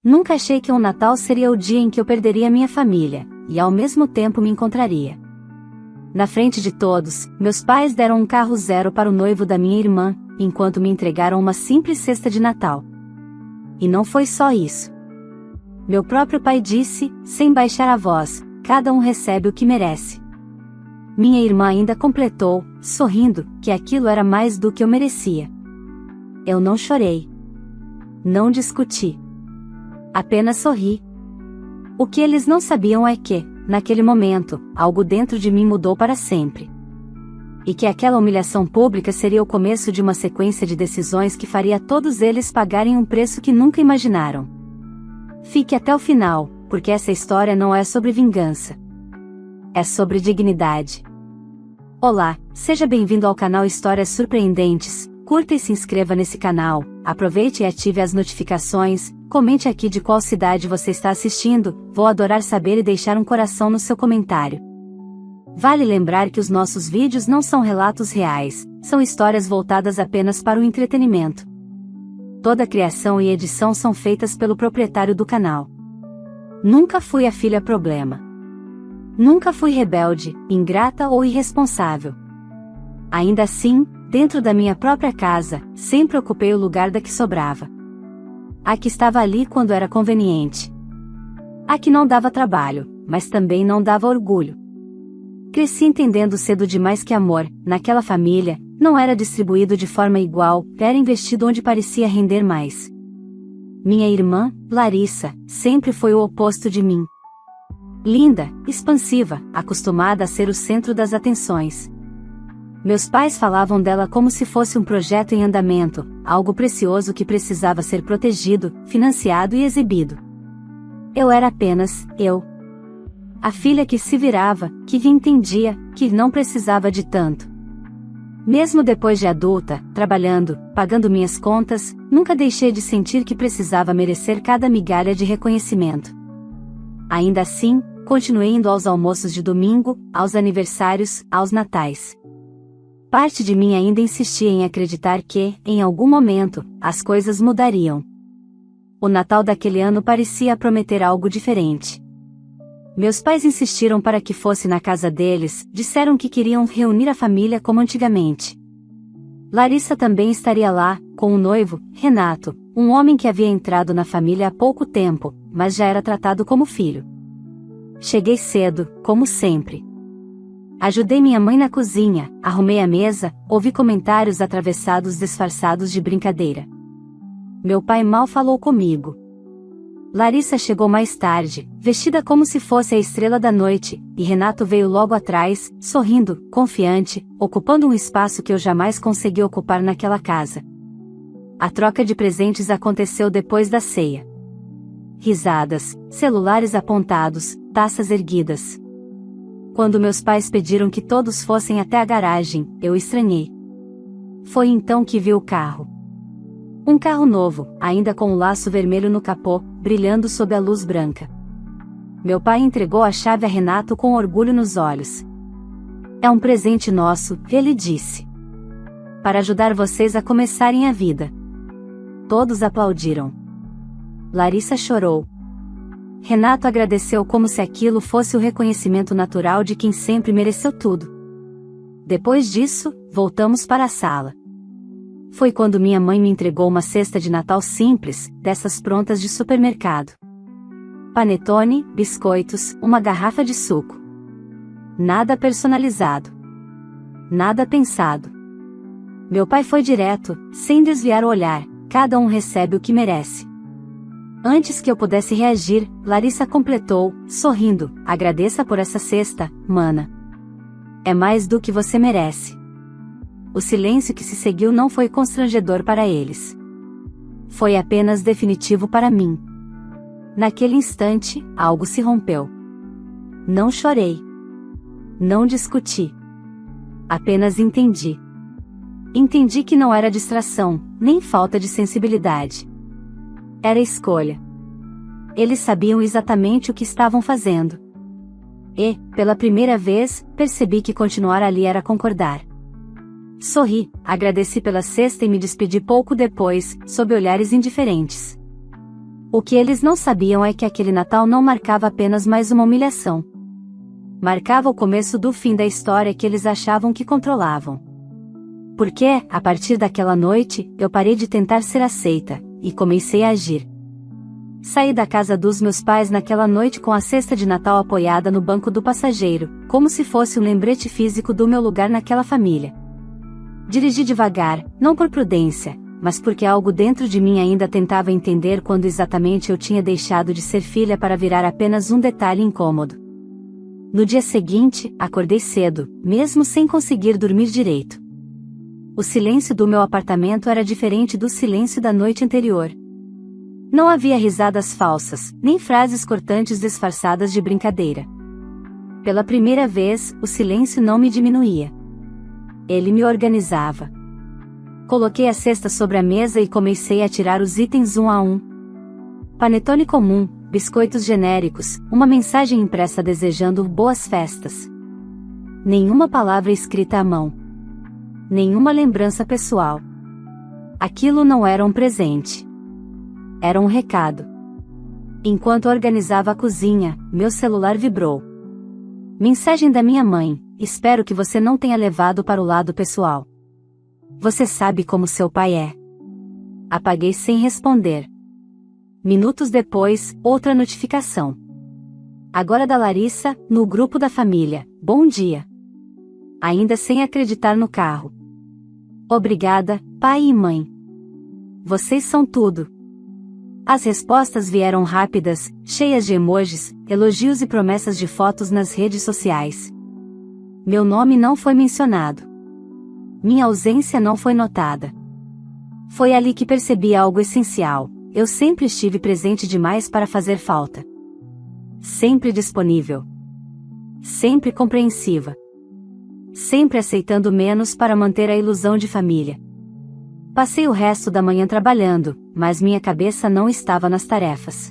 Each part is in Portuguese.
Nunca achei que um Natal seria o dia em que eu perderia minha família, e ao mesmo tempo me encontraria. Na frente de todos, meus pais deram um carro zero para o noivo da minha irmã, enquanto me entregaram uma simples cesta de Natal. E não foi só isso. Meu próprio pai disse, sem baixar a voz, cada um recebe o que merece. Minha irmã ainda completou, sorrindo, que aquilo era mais do que eu merecia. Eu não chorei. Não discuti. Apenas sorri. O que eles não sabiam é que, naquele momento, algo dentro de mim mudou para sempre. E que aquela humilhação pública seria o começo de uma sequência de decisões que faria todos eles pagarem um preço que nunca imaginaram. Fique até o final, porque essa história não é sobre vingança. É sobre dignidade. Olá, seja bem-vindo ao canal Histórias Surpreendentes. Curta e se inscreva nesse canal, aproveite e ative as notificações, comente aqui de qual cidade você está assistindo, vou adorar saber e deixar um coração no seu comentário. Vale lembrar que os nossos vídeos não são relatos reais, são histórias voltadas apenas para o entretenimento. Toda a criação e edição são feitas pelo proprietário do canal. Nunca fui a filha problema. Nunca fui rebelde, ingrata ou irresponsável. Ainda assim, dentro da minha própria casa, sempre ocupei o lugar da que sobrava. A que estava ali quando era conveniente. A que não dava trabalho, mas também não dava orgulho. Cresci entendendo cedo demais que amor, naquela família, não era distribuído de forma igual, era investido onde parecia render mais. Minha irmã, Larissa, sempre foi o oposto de mim. Linda, expansiva, acostumada a ser o centro das atenções. Meus pais falavam dela como se fosse um projeto em andamento, algo precioso que precisava ser protegido, financiado e exibido. Eu era apenas, eu. A filha que se virava, que entendia, que não precisava de tanto. Mesmo depois de adulta, trabalhando, pagando minhas contas, nunca deixei de sentir que precisava merecer cada migalha de reconhecimento. Ainda assim, continuei indo aos almoços de domingo, aos aniversários, aos natais. Parte de mim ainda insistia em acreditar que, em algum momento, as coisas mudariam. O Natal daquele ano parecia prometer algo diferente. Meus pais insistiram para que fosse na casa deles, disseram que queriam reunir a família como antigamente. Larissa também estaria lá, com o noivo, Renato, um homem que havia entrado na família há pouco tempo, mas já era tratado como filho. Cheguei cedo, como sempre. Ajudei minha mãe na cozinha, arrumei a mesa, ouvi comentários atravessados disfarçados de brincadeira. Meu pai mal falou comigo. Larissa chegou mais tarde, vestida como se fosse a estrela da noite, e Renato veio logo atrás, sorrindo, confiante, ocupando um espaço que eu jamais consegui ocupar naquela casa. A troca de presentes aconteceu depois da ceia. Risadas, celulares apontados, taças erguidas. Quando meus pais pediram que todos fossem até a garagem, eu estranhei. Foi então que vi o carro. Um carro novo, ainda com o laço vermelho no capô, brilhando sob a luz branca. Meu pai entregou a chave a Renato com orgulho nos olhos. É um presente nosso, ele disse. Para ajudar vocês a começarem a vida. Todos aplaudiram. Larissa chorou. Renato agradeceu como se aquilo fosse o reconhecimento natural de quem sempre mereceu tudo. Depois disso, voltamos para a sala. Foi quando minha mãe me entregou uma cesta de Natal simples, dessas prontas de supermercado. Panetone, biscoitos, uma garrafa de suco. Nada personalizado. Nada pensado. Meu pai foi direto, sem desviar o olhar, cada um recebe o que merece. Antes que eu pudesse reagir, Larissa completou, sorrindo, agradeça por essa cesta, mana. É mais do que você merece. O silêncio que se seguiu não foi constrangedor para eles. Foi apenas definitivo para mim. Naquele instante, algo se rompeu. Não chorei. Não discuti. Apenas entendi. Entendi que não era distração, nem falta de sensibilidade. Era escolha. Eles sabiam exatamente o que estavam fazendo. E, pela primeira vez, percebi que continuar ali era concordar. Sorri, agradeci pela cesta e me despedi pouco depois, sob olhares indiferentes. O que eles não sabiam é que aquele Natal não marcava apenas mais uma humilhação. Marcava o começo do fim da história que eles achavam que controlavam. Porque, a partir daquela noite, eu parei de tentar ser aceita, e comecei a agir. Saí da casa dos meus pais naquela noite com a cesta de Natal apoiada no banco do passageiro, como se fosse um lembrete físico do meu lugar naquela família. Dirigi devagar, não por prudência, mas porque algo dentro de mim ainda tentava entender quando exatamente eu tinha deixado de ser filha para virar apenas um detalhe incômodo. No dia seguinte, acordei cedo, mesmo sem conseguir dormir direito. O silêncio do meu apartamento era diferente do silêncio da noite anterior. Não havia risadas falsas, nem frases cortantes disfarçadas de brincadeira. Pela primeira vez, o silêncio não me diminuía. Ele me organizava. Coloquei a cesta sobre a mesa e comecei a tirar os itens um a um. Panetone comum, biscoitos genéricos, uma mensagem impressa desejando boas festas. Nenhuma palavra escrita à mão. Nenhuma lembrança pessoal. Aquilo não era um presente. Era um recado. Enquanto organizava a cozinha, meu celular vibrou. Mensagem da minha mãe: espero que você não tenha levado para o lado pessoal. Você sabe como seu pai é. Apaguei sem responder. Minutos depois, outra notificação. Agora da Larissa, no grupo da família: bom dia. Ainda sem acreditar no carro. Obrigada, pai e mãe. Vocês são tudo. As respostas vieram rápidas, cheias de emojis, elogios e promessas de fotos nas redes sociais. Meu nome não foi mencionado. Minha ausência não foi notada. Foi ali que percebi algo essencial: eu sempre estive presente demais para fazer falta. Sempre disponível. Sempre compreensiva. Sempre aceitando menos para manter a ilusão de família. Passei o resto da manhã trabalhando, mas minha cabeça não estava nas tarefas.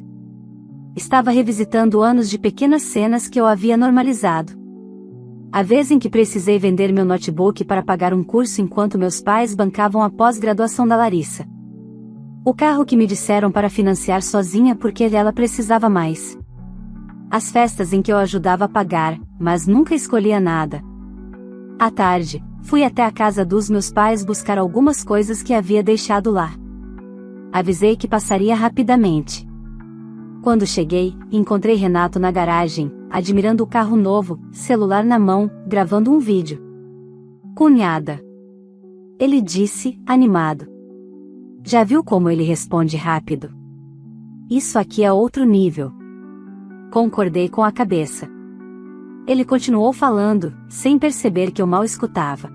Estava revisitando anos de pequenas cenas que eu havia normalizado. A vez em que precisei vender meu notebook para pagar um curso enquanto meus pais bancavam a pós-graduação da Larissa. O carro que me disseram para financiar sozinha porque ela precisava mais. As festas em que eu ajudava a pagar, mas nunca escolhia nada. À tarde, fui até a casa dos meus pais buscar algumas coisas que havia deixado lá. Avisei que passaria rapidamente. Quando cheguei, encontrei Renato na garagem, admirando o carro novo, celular na mão, gravando um vídeo. Cunhada. Ele disse, animado. Já viu como ele responde rápido? Isso aqui é outro nível. Concordei com a cabeça. Ele continuou falando, sem perceber que eu mal escutava.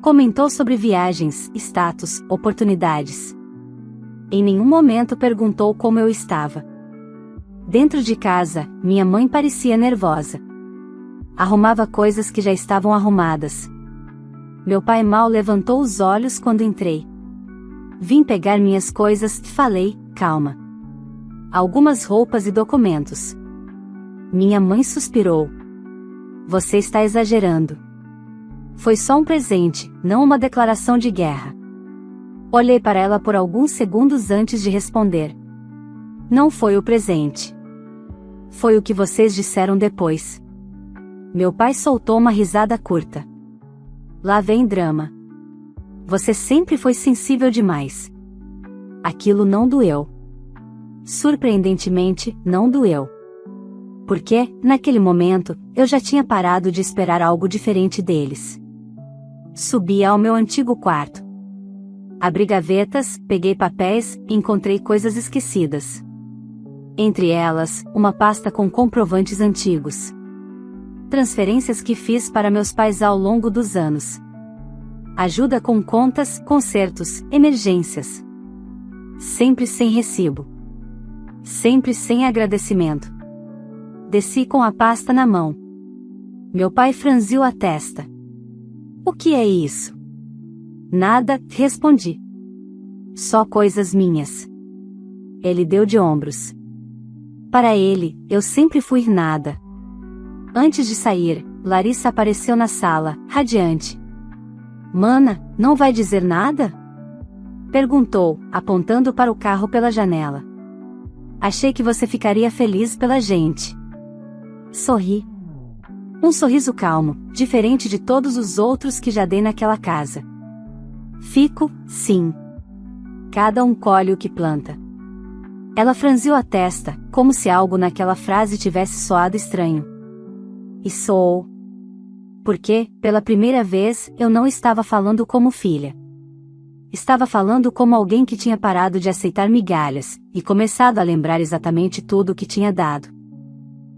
Comentou sobre viagens, status, oportunidades. Em nenhum momento perguntou como eu estava. Dentro de casa, minha mãe parecia nervosa. Arrumava coisas que já estavam arrumadas. Meu pai mal levantou os olhos quando entrei. Vim pegar minhas coisas, falei, calma. Algumas roupas e documentos. Minha mãe suspirou. Você está exagerando. Foi só um presente, não uma declaração de guerra. Olhei para ela por alguns segundos antes de responder. Não foi o presente. Foi o que vocês disseram depois. Meu pai soltou uma risada curta. Lá vem drama. Você sempre foi sensível demais. Aquilo não doeu. Surpreendentemente, não doeu. Porque, naquele momento, eu já tinha parado de esperar algo diferente deles. Subi ao meu antigo quarto. Abri gavetas, peguei papéis, encontrei coisas esquecidas. Entre elas, uma pasta com comprovantes antigos. Transferências que fiz para meus pais ao longo dos anos. Ajuda com contas, consertos, emergências. Sempre sem recibo. Sempre sem agradecimento. Desci com a pasta na mão. Meu pai franziu a testa. O que é isso? Nada, respondi. Só coisas minhas. Ele deu de ombros. Para ele, eu sempre fui nada. Antes de sair, Larissa apareceu na sala, radiante. Mana, não vai dizer nada? Perguntou, apontando para o carro pela janela. Achei que você ficaria feliz pela gente. Sorri. Um sorriso calmo, diferente de todos os outros que já dei naquela casa. Fico, sim. Cada um colhe o que planta. Ela franziu a testa, como se algo naquela frase tivesse soado estranho. E soou. Porque, pela primeira vez, eu não estava falando como filha. Estava falando como alguém que tinha parado de aceitar migalhas, e começado a lembrar exatamente tudo o que tinha dado.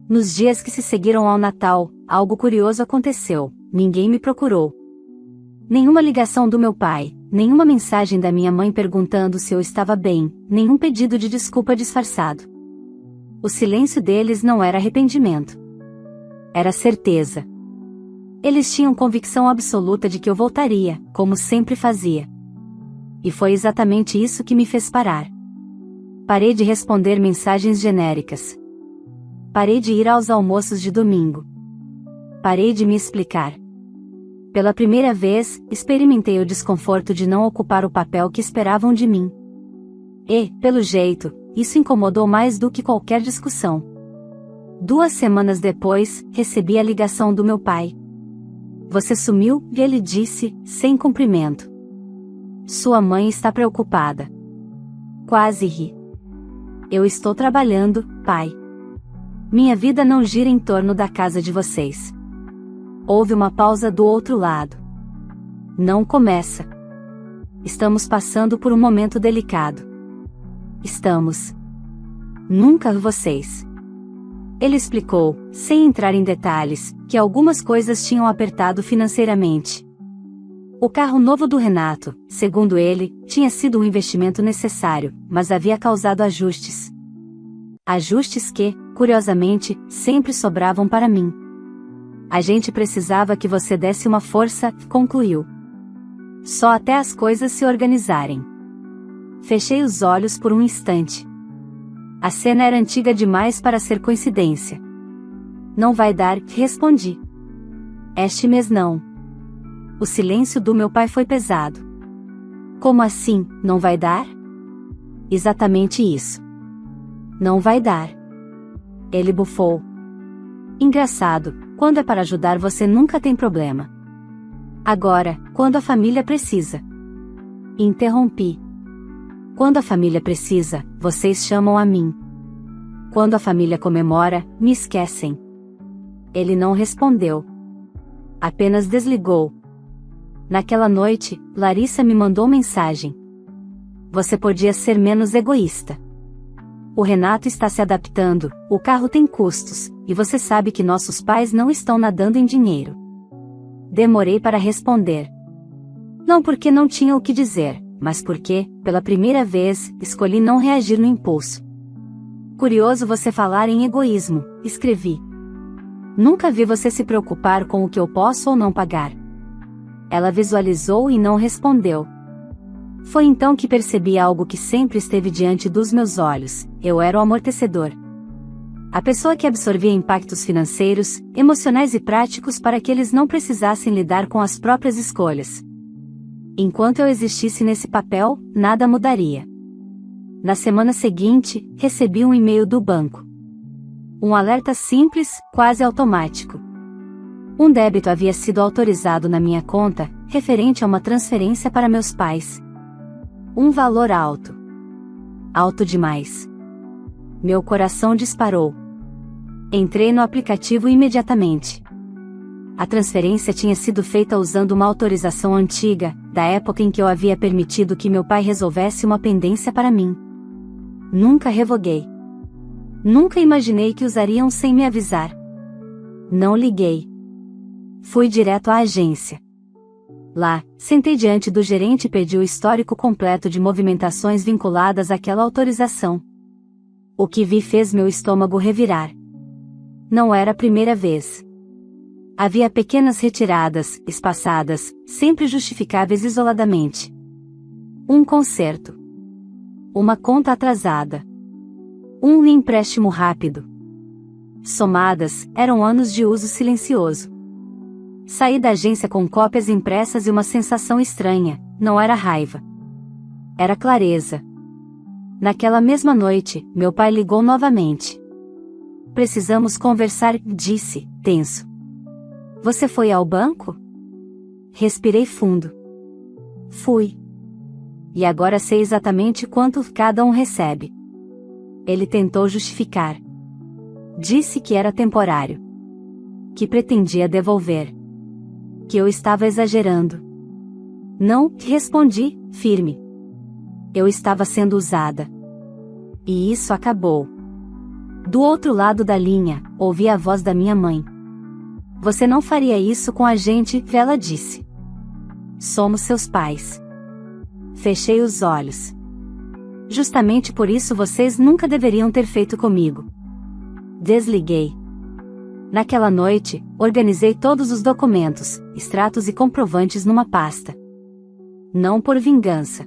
Nos dias que se seguiram ao Natal, algo curioso aconteceu, ninguém me procurou. Nenhuma ligação do meu pai, nenhuma mensagem da minha mãe perguntando se eu estava bem, nenhum pedido de desculpa disfarçado. O silêncio deles não era arrependimento. Era certeza. Eles tinham convicção absoluta de que eu voltaria, como sempre fazia. E foi exatamente isso que me fez parar. Parei de responder mensagens genéricas. Parei de ir aos almoços de domingo. Parei de me explicar. Pela primeira vez, experimentei o desconforto de não ocupar o papel que esperavam de mim. E, pelo jeito, isso incomodou mais do que qualquer discussão. 2 semanas depois, recebi a ligação do meu pai. Você sumiu, e ele disse, sem cumprimento. Sua mãe está preocupada. Quase ri. Eu estou trabalhando, pai. Minha vida não gira em torno da casa de vocês. Houve uma pausa do outro lado. Não começa. Estamos passando por um momento delicado. Estamos. Nunca vocês. Ele explicou, sem entrar em detalhes, que algumas coisas tinham apertado financeiramente. O carro novo do Renato, segundo ele, tinha sido um investimento necessário, mas havia causado ajustes. Ajustes que, curiosamente, sempre sobravam para mim. A gente precisava que você desse uma força, concluiu. Só até as coisas se organizarem. Fechei os olhos por um instante. A cena era antiga demais para ser coincidência. Não vai dar, respondi. Este mês não. O silêncio do meu pai foi pesado. Como assim, não vai dar? Exatamente isso. Não vai dar. Ele bufou. Engraçado, quando é para ajudar você nunca tem problema. Agora, quando a família precisa. Interrompi. Quando a família precisa, vocês chamam a mim. Quando a família comemora, me esquecem. Ele não respondeu. Apenas desligou. Naquela noite, Larissa me mandou mensagem. Você podia ser menos egoísta. O Renato está se adaptando, o carro tem custos, e você sabe que nossos pais não estão nadando em dinheiro. Demorei para responder. Não porque não tinha o que dizer, mas porque, pela primeira vez, escolhi não reagir no impulso. Curioso você falar em egoísmo, escrevi. Nunca vi você se preocupar com o que eu posso ou não pagar. Ela visualizou e não respondeu. Foi então que percebi algo que sempre esteve diante dos meus olhos: eu era o amortecedor. A pessoa que absorvia impactos financeiros, emocionais e práticos para que eles não precisassem lidar com as próprias escolhas. Enquanto eu existisse nesse papel, nada mudaria. Na semana seguinte, recebi um e-mail do banco. Um alerta simples, quase automático. Um débito havia sido autorizado na minha conta, referente a uma transferência para meus pais. Um valor alto. Alto demais. Meu coração disparou. Entrei no aplicativo imediatamente. A transferência tinha sido feita usando uma autorização antiga, da época em que eu havia permitido que meu pai resolvesse uma pendência para mim. Nunca revoguei. Nunca imaginei que usariam sem me avisar. Não liguei. Fui direto à agência. Lá, sentei diante do gerente e pedi o histórico completo de movimentações vinculadas àquela autorização. O que vi fez meu estômago revirar. Não era a primeira vez. Havia pequenas retiradas, espaçadas, sempre justificáveis isoladamente. Um conserto. Uma conta atrasada. Um empréstimo rápido. Somadas, eram anos de uso silencioso. Saí da agência com cópias impressas e uma sensação estranha, não era raiva. Era clareza. Naquela mesma noite, meu pai ligou novamente. Precisamos conversar, disse, tenso. Você foi ao banco? Respirei fundo. Fui. E agora sei exatamente quanto cada um recebe. Ele tentou justificar. Disse que era temporário. Que pretendia devolver. Que eu estava exagerando. Não, respondi, firme. Eu estava sendo usada. E isso acabou. Do outro lado da linha, ouvi a voz da minha mãe. Você não faria isso com a gente, ela disse. Somos seus pais. Fechei os olhos. Justamente por isso vocês nunca deveriam ter feito comigo. Desliguei. Naquela noite, organizei todos os documentos, extratos e comprovantes numa pasta. Não por vingança.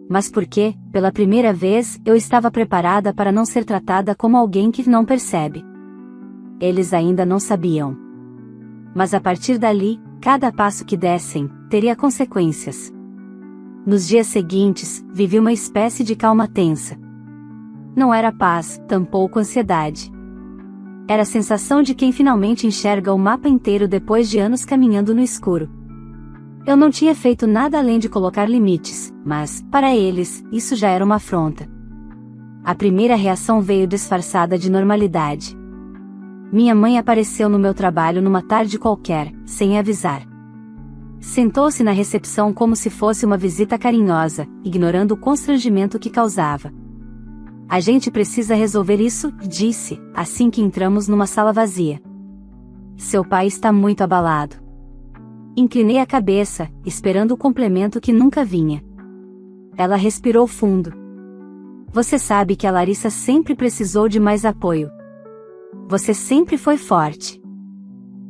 Mas porque, pela primeira vez, eu estava preparada para não ser tratada como alguém que não percebe. Eles ainda não sabiam. Mas a partir dali, cada passo que dessem, teria consequências. Nos dias seguintes, vivi uma espécie de calma tensa. Não era paz, tampouco ansiedade. Era a sensação de quem finalmente enxerga o mapa inteiro depois de anos caminhando no escuro. Eu não tinha feito nada além de colocar limites, mas, para eles, isso já era uma afronta. A primeira reação veio disfarçada de normalidade. Minha mãe apareceu no meu trabalho numa tarde qualquer, sem avisar. Sentou-se na recepção como se fosse uma visita carinhosa, ignorando o constrangimento que causava. A gente precisa resolver isso, disse, assim que entramos numa sala vazia. Seu pai está muito abalado. Inclinei a cabeça, esperando o complemento que nunca vinha. Ela respirou fundo. Você sabe que a Larissa sempre precisou de mais apoio. Você sempre foi forte.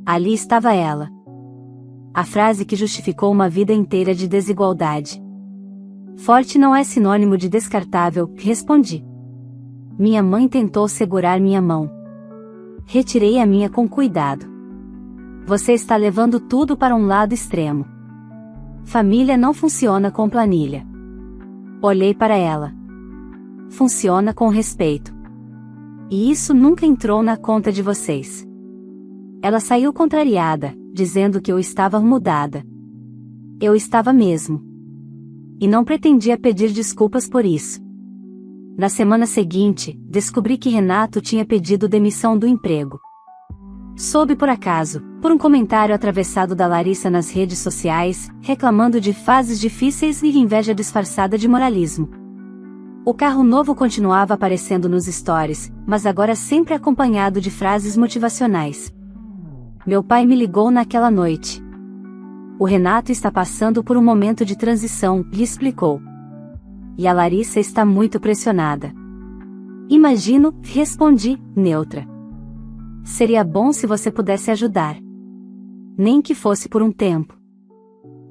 Ali estava ela. A frase que justificou uma vida inteira de desigualdade. Forte não é sinônimo de descartável, respondi. Minha mãe tentou segurar minha mão. Retirei a minha com cuidado. Você está levando tudo para um lado extremo. Família não funciona com planilha. Olhei para ela. Funciona com respeito. E isso nunca entrou na conta de vocês. Ela saiu contrariada, dizendo que eu estava mudada. Eu estava mesmo. E não pretendia pedir desculpas por isso. Na semana seguinte, descobri que Renato tinha pedido demissão do emprego. Soube por acaso, por um comentário atravessado da Larissa nas redes sociais, reclamando de fases difíceis e inveja disfarçada de moralismo. O carro novo continuava aparecendo nos stories, mas agora sempre acompanhado de frases motivacionais. Meu pai me ligou naquela noite. O Renato está passando por um momento de transição, lhe explicou. E a Larissa está muito pressionada. Imagino, respondi, neutra. Seria bom se você pudesse ajudar. Nem que fosse por um tempo.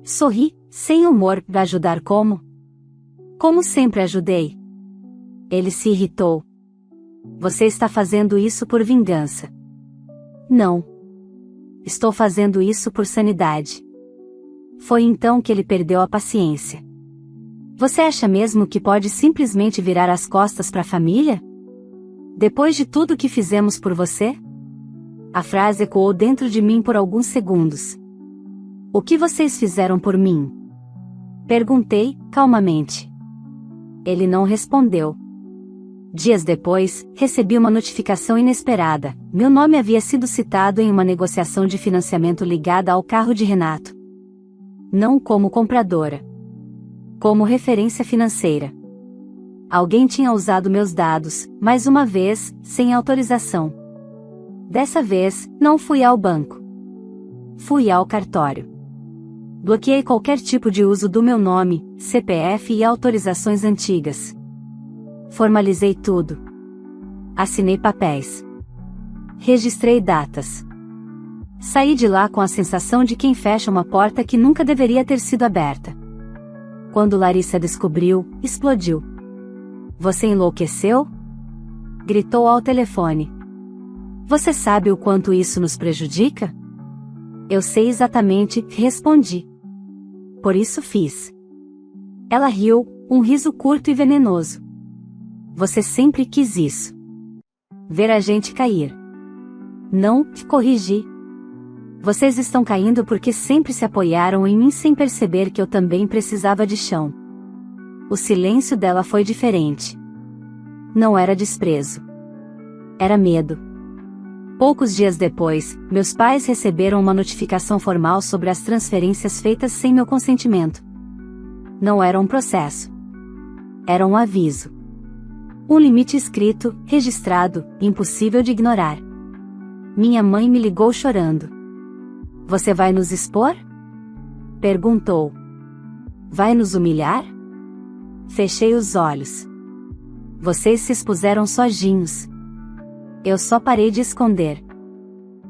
Sorri, sem humor, para ajudar como? Como sempre ajudei. Ele se irritou. Você está fazendo isso por vingança. Não. Estou fazendo isso por sanidade. Foi então que ele perdeu a paciência. Você acha mesmo que pode simplesmente virar as costas para a família? Depois de tudo que fizemos por você? A frase ecoou dentro de mim por alguns segundos. O que vocês fizeram por mim? Perguntei, calmamente. Ele não respondeu. Dias depois, recebi uma notificação inesperada. Meu nome havia sido citado em uma negociação de financiamento ligada ao carro de Renato. Não como compradora. Como referência financeira. Alguém tinha usado meus dados, mais uma vez, sem autorização. Dessa vez, não fui ao banco. Fui ao cartório. Bloqueei qualquer tipo de uso do meu nome, CPF e autorizações antigas. Formalizei tudo. Assinei papéis. Registrei datas. Saí de lá com a sensação de quem fecha uma porta que nunca deveria ter sido aberta. Quando Larissa descobriu, explodiu. Você enlouqueceu? Gritou ao telefone. Você sabe o quanto isso nos prejudica? Eu sei exatamente, respondi. Por isso fiz. Ela riu, um riso curto e venenoso. Você sempre quis isso. Ver a gente cair. Não, corrigi. Vocês estão caindo porque sempre se apoiaram em mim sem perceber que eu também precisava de chão. O silêncio dela foi diferente. Não era desprezo. Era medo. Poucos dias depois, meus pais receberam uma notificação formal sobre as transferências feitas sem meu consentimento. Não era um processo. Era um aviso. Um limite escrito, registrado, impossível de ignorar. Minha mãe me ligou chorando. Você vai nos expor? Perguntou. Vai nos humilhar? Fechei os olhos. Vocês se expuseram sozinhos. Eu só parei de esconder.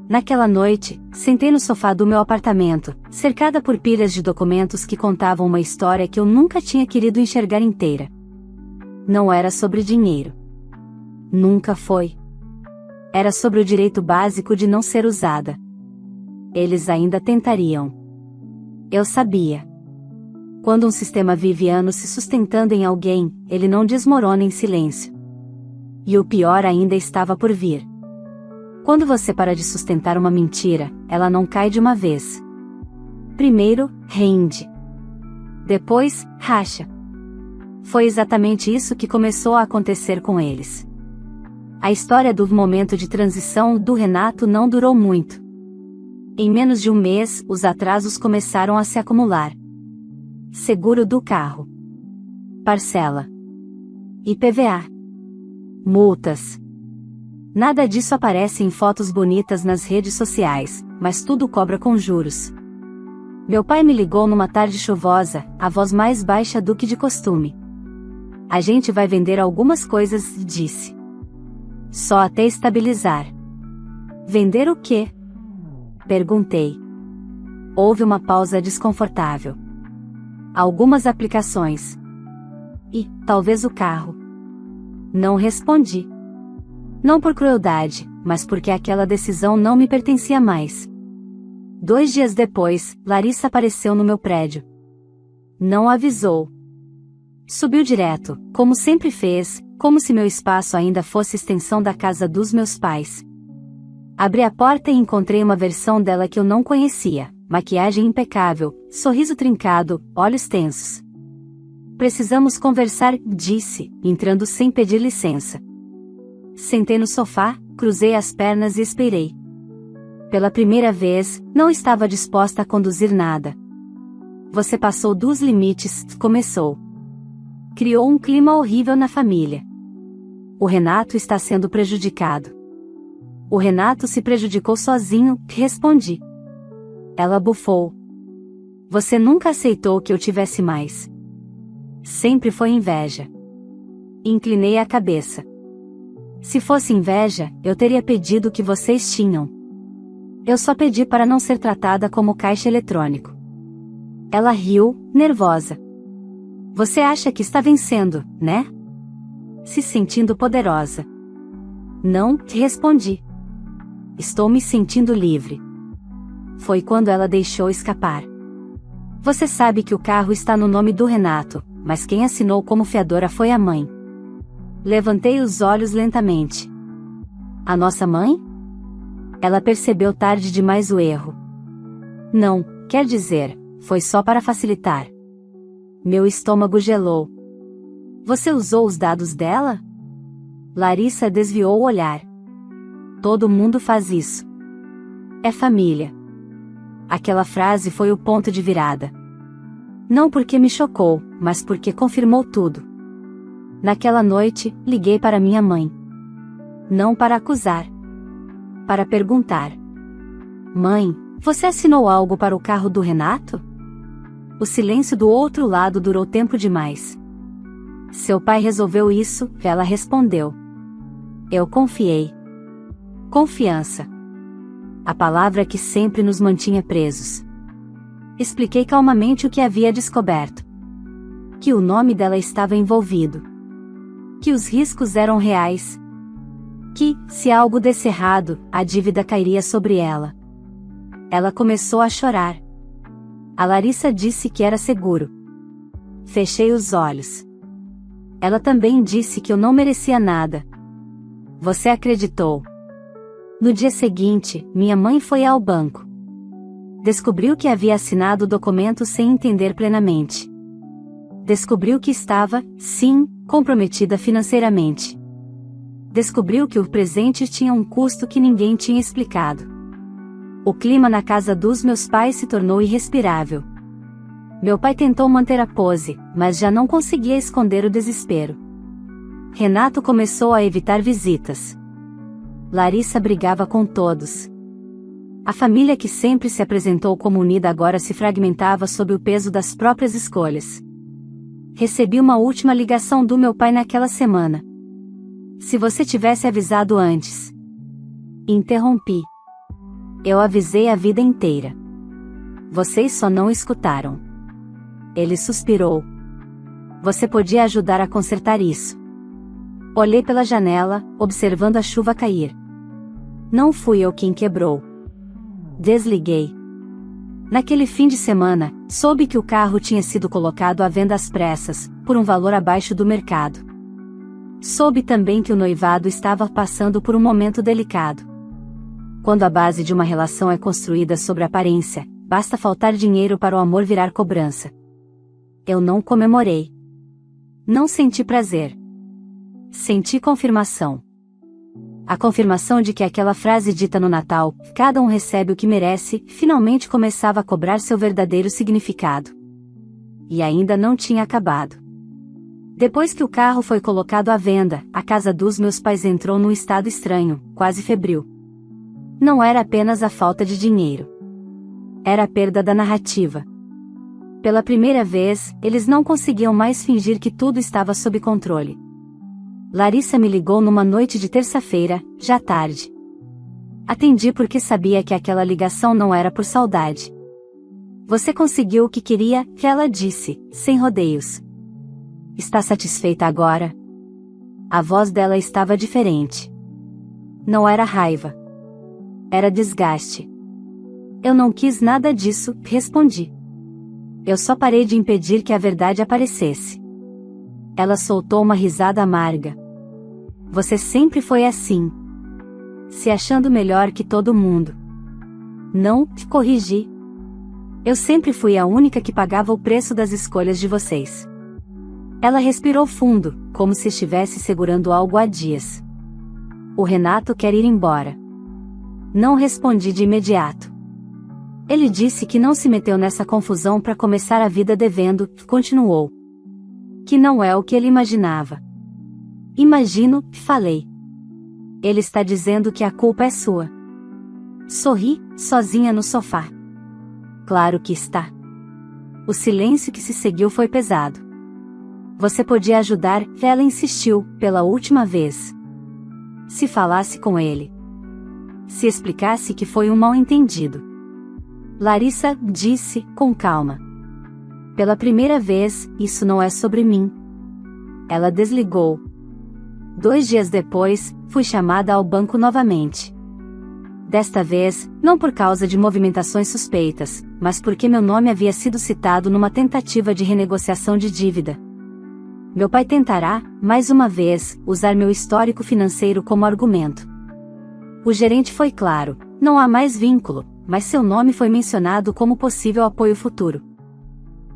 Naquela noite, sentei no sofá do meu apartamento, cercada por pilhas de documentos que contavam uma história que eu nunca tinha querido enxergar inteira. Não era sobre dinheiro. Nunca foi. Era sobre o direito básico de não ser usada. Eles ainda tentariam. Eu sabia. Quando um sistema vive anos se sustentando em alguém, ele não desmorona em silêncio. E o pior ainda estava por vir. Quando você para de sustentar uma mentira, ela não cai de uma vez. Primeiro, rende. Depois, racha. Foi exatamente isso que começou a acontecer com eles. A história do momento de transição do Renato não durou muito. Em menos de um mês, os atrasos começaram a se acumular. Seguro do carro. Parcela. IPVA. Multas. Nada disso aparece em fotos bonitas nas redes sociais, mas tudo cobra com juros. Meu pai me ligou numa tarde chuvosa, a voz mais baixa do que de costume. A gente vai vender algumas coisas, disse. Só até estabilizar. Vender o quê? Perguntei. Houve uma pausa desconfortável. Algumas aplicações. E, talvez o carro. Não respondi. Não por crueldade, mas porque aquela decisão não me pertencia mais. 2 dias depois, Larissa apareceu no meu prédio. Não avisou. Subiu direto, como sempre fez, como se meu espaço ainda fosse extensão da casa dos meus pais. Abri a porta e encontrei uma versão dela que eu não conhecia, maquiagem impecável, sorriso trincado, olhos tensos. Precisamos conversar, disse, entrando sem pedir licença. Sentei no sofá, cruzei as pernas e esperei. Pela primeira vez, não estava disposta a conduzir nada. Você passou dos limites, começou. Criou um clima horrível na família. O Renato está sendo prejudicado. O Renato se prejudicou sozinho, respondi. Ela bufou. Você nunca aceitou que eu tivesse mais. Sempre foi inveja. Inclinei a cabeça. Se fosse inveja, eu teria pedido o que vocês tinham. Eu só pedi para não ser tratada como caixa eletrônico. Ela riu, nervosa. Você acha que está vencendo, né? Se sentindo poderosa. Não, respondi. Estou me sentindo livre. Foi quando ela deixou escapar. Você sabe que o carro está no nome do Renato, mas quem assinou como fiadora foi a mãe. Levantei os olhos lentamente. A nossa mãe? Ela percebeu tarde demais o erro. Não, quer dizer, foi só para facilitar. Meu estômago gelou. Você usou os dados dela? Larissa desviou o olhar. Todo mundo faz isso. É família. Aquela frase foi o ponto de virada. Não porque me chocou, mas porque confirmou tudo. Naquela noite, liguei para minha mãe. Não para acusar. Para perguntar. Mãe, você assinou algo para o carro do Renato? O silêncio do outro lado durou tempo demais. Seu pai resolveu isso, ela respondeu. Eu confiei. Confiança. A palavra que sempre nos mantinha presos. Expliquei calmamente o que havia descoberto. Que o nome dela estava envolvido. Que os riscos eram reais. Que, se algo desse errado, a dívida cairia sobre ela. Ela começou a chorar. A Larissa disse que era seguro. Fechei os olhos. Ela também disse que eu não merecia nada. Você acreditou. No dia seguinte, minha mãe foi ao banco. Descobriu que havia assinado o documento sem entender plenamente. Descobriu que estava, sim, comprometida financeiramente. Descobriu que o presente tinha um custo que ninguém tinha explicado. O clima na casa dos meus pais se tornou irrespirável. Meu pai tentou manter a pose, mas já não conseguia esconder o desespero. Renato começou a evitar visitas. Larissa brigava com todos. A família que sempre se apresentou como unida agora se fragmentava sob o peso das próprias escolhas. Recebi uma última ligação do meu pai naquela semana. Se você tivesse avisado antes. Interrompi. Eu avisei a vida inteira. Vocês só não escutaram. Ele suspirou. Você podia ajudar a consertar isso. Olhei pela janela, observando a chuva cair. Não fui eu quem quebrou. Desliguei. Naquele fim de semana, soube que o carro tinha sido colocado à venda às pressas, por um valor abaixo do mercado. Soube também que o noivado estava passando por um momento delicado. Quando a base de uma relação é construída sobre aparência, basta faltar dinheiro para o amor virar cobrança. Eu não comemorei. Não senti prazer. Senti confirmação. A confirmação de que aquela frase dita no Natal, cada um recebe o que merece, finalmente começava a cobrar seu verdadeiro significado. E ainda não tinha acabado. Depois que o carro foi colocado à venda, a casa dos meus pais entrou num estado estranho, quase febril. Não era apenas a falta de dinheiro. Era a perda da narrativa. Pela primeira vez, eles não conseguiam mais fingir que tudo estava sob controle. Larissa me ligou numa noite de terça-feira, já tarde. Atendi porque sabia que aquela ligação não era por saudade. Você conseguiu o que queria, que ela disse, sem rodeios. Está satisfeita agora? A voz dela estava diferente. Não era raiva. Era desgaste. Eu não quis nada disso, respondi. Eu só parei de impedir que a verdade aparecesse. Ela soltou uma risada amarga. Você sempre foi assim. Se achando melhor que todo mundo. Não, corrigi. Eu sempre fui a única que pagava o preço das escolhas de vocês. Ela respirou fundo, como se estivesse segurando algo há dias. O Renato quer ir embora. Não respondi de imediato. Ele disse que não se meteu nessa confusão para começar a vida devendo, continuou. Que não é o que ele imaginava. Imagino, falei. Ele está dizendo que a culpa é sua. Sorri, sozinha no sofá. Claro que está. O silêncio que se seguiu foi pesado. Você podia ajudar, ela insistiu, pela última vez. Se falasse com ele. Se explicasse que foi um mal-entendido. Larissa disse, com calma. Pela primeira vez, isso não é sobre mim. Ela desligou. 2 dias depois, fui chamada ao banco novamente. Desta vez, não por causa de movimentações suspeitas, mas porque meu nome havia sido citado numa tentativa de renegociação de dívida. Meu pai tentará, mais uma vez, usar meu histórico financeiro como argumento. O gerente foi claro, não há mais vínculo, mas seu nome foi mencionado como possível apoio futuro.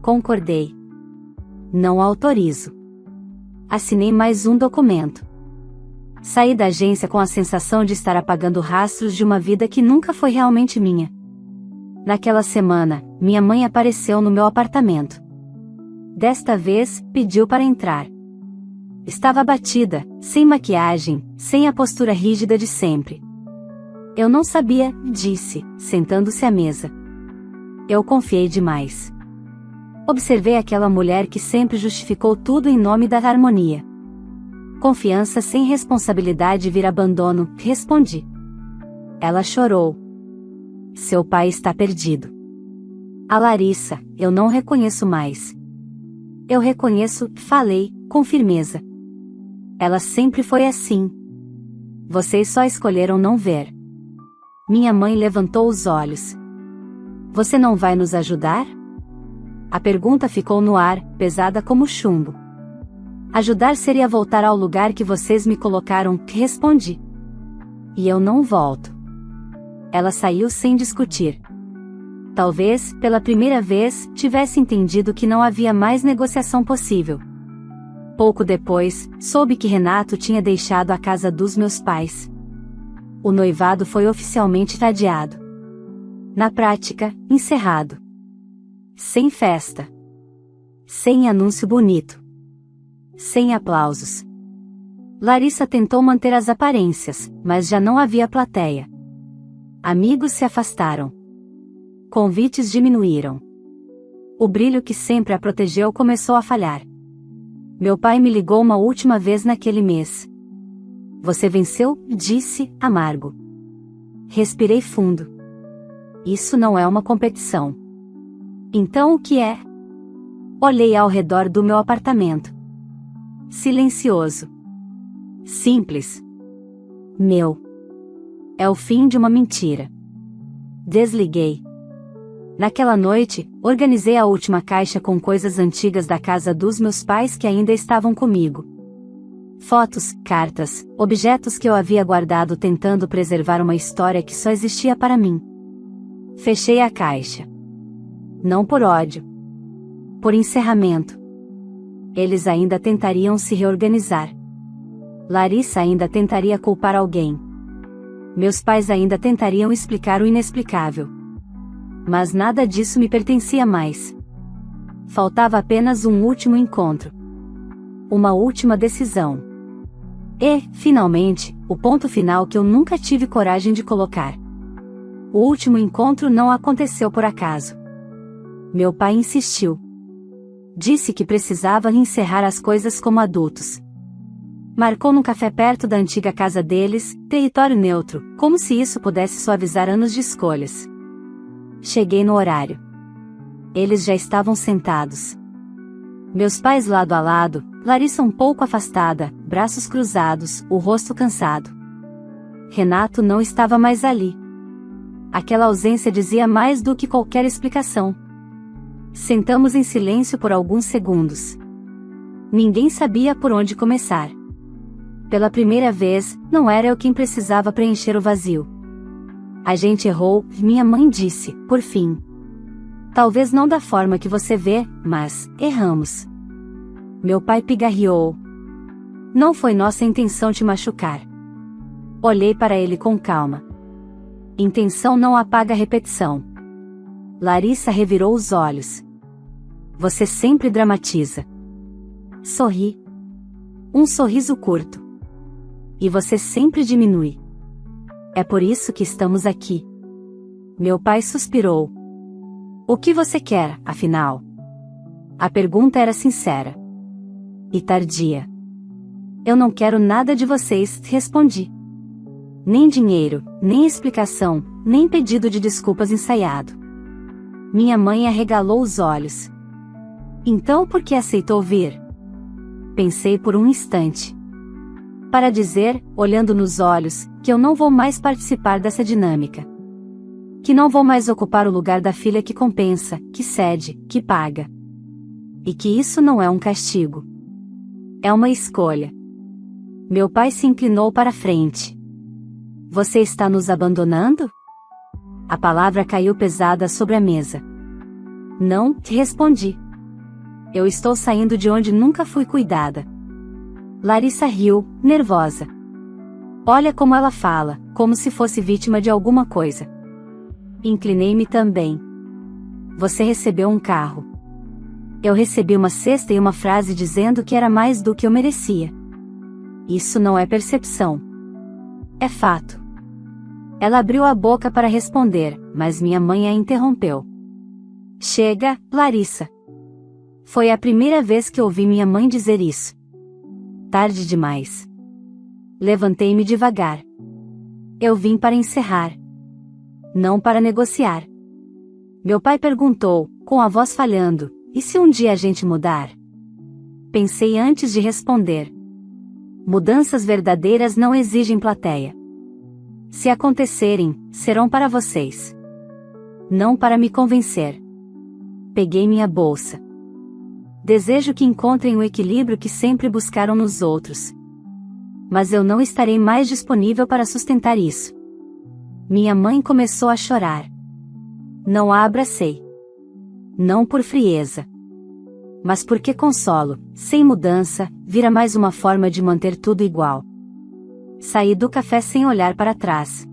Concordei. Não autorizo. Assinei mais um documento. Saí da agência com a sensação de estar apagando rastros de uma vida que nunca foi realmente minha. Naquela semana, minha mãe apareceu no meu apartamento. Desta vez, pediu para entrar. Estava abatida, sem maquiagem, sem a postura rígida de sempre. Eu não sabia, disse, sentando-se à mesa. Eu confiei demais. Observei aquela mulher que sempre justificou tudo em nome da harmonia. Confiança sem responsabilidade vira abandono, respondi. Ela chorou. Seu pai está perdido. A Larissa, eu não reconheço mais. Eu reconheço, falei, com firmeza. Ela sempre foi assim. Vocês só escolheram não ver. Minha mãe levantou os olhos. Você não vai nos ajudar? A pergunta ficou no ar, pesada como chumbo. Ajudar seria voltar ao lugar que vocês me colocaram, respondi. E eu não volto. Ela saiu sem discutir. Talvez, pela primeira vez, tivesse entendido que não havia mais negociação possível. Pouco depois, soube que Renato tinha deixado a casa dos meus pais. O noivado foi oficialmente adiado. Na prática, encerrado. Sem festa. Sem anúncio bonito. Sem aplausos. Larissa tentou manter as aparências, mas já não havia plateia. Amigos se afastaram. Convites diminuíram. O brilho que sempre a protegeu começou a falhar. Meu pai me ligou uma última vez naquele mês. Você venceu, disse, amargo. Respirei fundo. Isso não é uma competição. Então o que é? Olhei ao redor do meu apartamento. Silencioso. Simples. Meu. É o fim de uma mentira. Desliguei. Naquela noite, organizei a última caixa com coisas antigas da casa dos meus pais que ainda estavam comigo. Fotos, cartas, objetos que eu havia guardado tentando preservar uma história que só existia para mim. Fechei a caixa. Não por ódio. Por encerramento. Eles ainda tentariam se reorganizar. Larissa ainda tentaria culpar alguém. Meus pais ainda tentariam explicar o inexplicável. Mas nada disso me pertencia mais. Faltava apenas um último encontro. Uma última decisão. E, finalmente, o ponto final que eu nunca tive coragem de colocar. O último encontro não aconteceu por acaso. Meu pai insistiu. Disse que precisava encerrar as coisas como adultos. Marcou num café perto da antiga casa deles, território neutro, como se isso pudesse suavizar anos de escolhas. Cheguei no horário. Eles já estavam sentados. Meus pais lado a lado, Larissa um pouco afastada, braços cruzados, o rosto cansado. Renato não estava mais ali. Aquela ausência dizia mais do que qualquer explicação. Sentamos em silêncio por alguns segundos. Ninguém sabia por onde começar. Pela primeira vez, não era eu quem precisava preencher o vazio. A gente errou, minha mãe disse, por fim. Talvez não da forma que você vê, mas erramos. Meu pai pigarreou. Não foi nossa intenção te machucar. Olhei para ele com calma. Intenção não apaga a repetição. Larissa revirou os olhos. Você sempre dramatiza. Sorri. Um sorriso curto. E você sempre diminui. É por isso que estamos aqui. Meu pai suspirou. O que você quer, afinal? A pergunta era sincera. E tardia. Eu não quero nada de vocês, respondi. Nem dinheiro, nem explicação, nem pedido de desculpas ensaiado. Minha mãe arregalou os olhos. Então por que aceitou vir? Pensei por um instante. Para dizer, olhando nos olhos, que eu não vou mais participar dessa dinâmica. Que não vou mais ocupar o lugar da filha que compensa, que cede, que paga. E que isso não é um castigo. É uma escolha. Meu pai se inclinou para frente. Você está nos abandonando? A palavra caiu pesada sobre a mesa. Não, respondi. Eu estou saindo de onde nunca fui cuidada. Larissa riu, nervosa. Olha como ela fala, como se fosse vítima de alguma coisa. Inclinei-me também. Você recebeu um carro. Eu recebi uma cesta e uma frase dizendo que era mais do que eu merecia. Isso não é percepção. É fato. Ela abriu a boca para responder, mas minha mãe a interrompeu. Chega, Larissa. Foi a primeira vez que ouvi minha mãe dizer isso. Tarde demais. Levantei-me devagar. Eu vim para encerrar. Não para negociar. Meu pai perguntou, com a voz falhando, e se um dia a gente mudar? Pensei antes de responder. Mudanças verdadeiras não exigem plateia. Se acontecerem, serão para vocês. Não para me convencer. Peguei minha bolsa. Desejo que encontrem o equilíbrio que sempre buscaram nos outros. Mas eu não estarei mais disponível para sustentar isso. Minha mãe começou a chorar. Não a abracei. Não por frieza. Mas porque consolo, sem mudança, vira mais uma forma de manter tudo igual. Saí do café sem olhar para trás.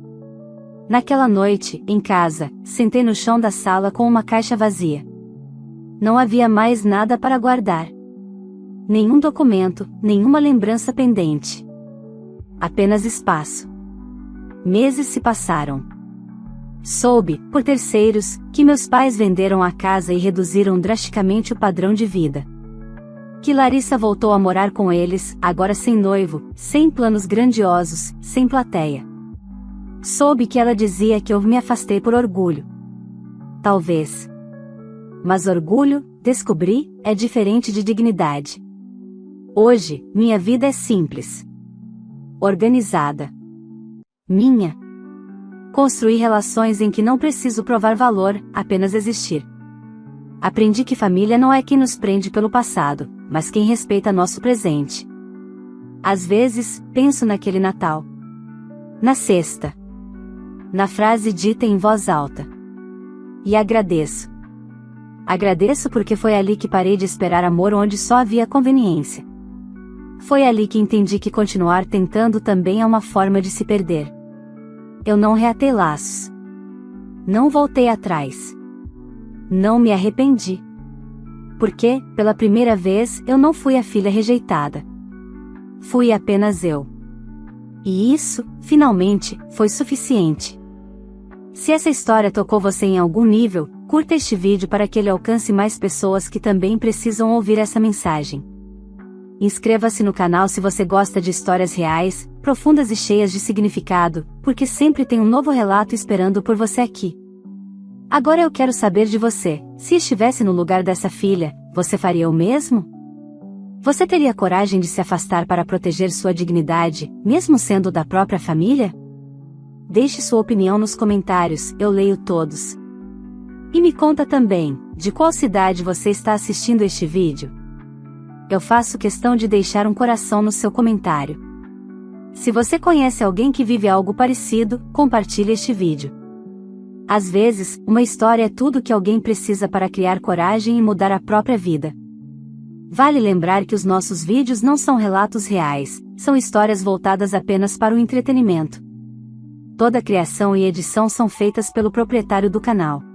Naquela noite, em casa, sentei no chão da sala com uma caixa vazia. Não havia mais nada para guardar. Nenhum documento, nenhuma lembrança pendente. Apenas espaço. Meses se passaram. Soube, por terceiros, que meus pais venderam a casa e reduziram drasticamente o padrão de vida. Que Larissa voltou a morar com eles, agora sem noivo, sem planos grandiosos, sem plateia. Soube que ela dizia que eu me afastei por orgulho. Talvez. Mas orgulho, descobri, é diferente de dignidade. Hoje, minha vida é simples. Organizada. Minha. Construí relações em que não preciso provar valor, apenas existir. Aprendi que família não é quem nos prende pelo passado, mas quem respeita nosso presente. Às vezes, penso naquele Natal. Na cesta. Na frase dita em voz alta. E agradeço. Agradeço porque foi ali que parei de esperar amor onde só havia conveniência. Foi ali que entendi que continuar tentando também é uma forma de se perder. Eu não reatei laços. Não voltei atrás. Não me arrependi. Porque, pela primeira vez, eu não fui a filha rejeitada. Fui apenas eu. E isso, finalmente, foi suficiente. Se essa história tocou você em algum nível, curta este vídeo para que ele alcance mais pessoas que também precisam ouvir essa mensagem. Inscreva-se no canal se você gosta de histórias reais, profundas e cheias de significado, porque sempre tem um novo relato esperando por você aqui. Agora eu quero saber de você, se estivesse no lugar dessa filha, você faria o mesmo? Você teria coragem de se afastar para proteger sua dignidade, mesmo sendo da própria família? Deixe sua opinião nos comentários, eu leio todos. E me conta também, de qual cidade você está assistindo este vídeo? Eu faço questão de deixar um coração no seu comentário. Se você conhece alguém que vive algo parecido, compartilhe este vídeo. Às vezes, uma história é tudo que alguém precisa para criar coragem e mudar a própria vida. Vale lembrar que os nossos vídeos não são relatos reais, são histórias voltadas apenas para o entretenimento. Toda criação e edição são feitas pelo proprietário do canal.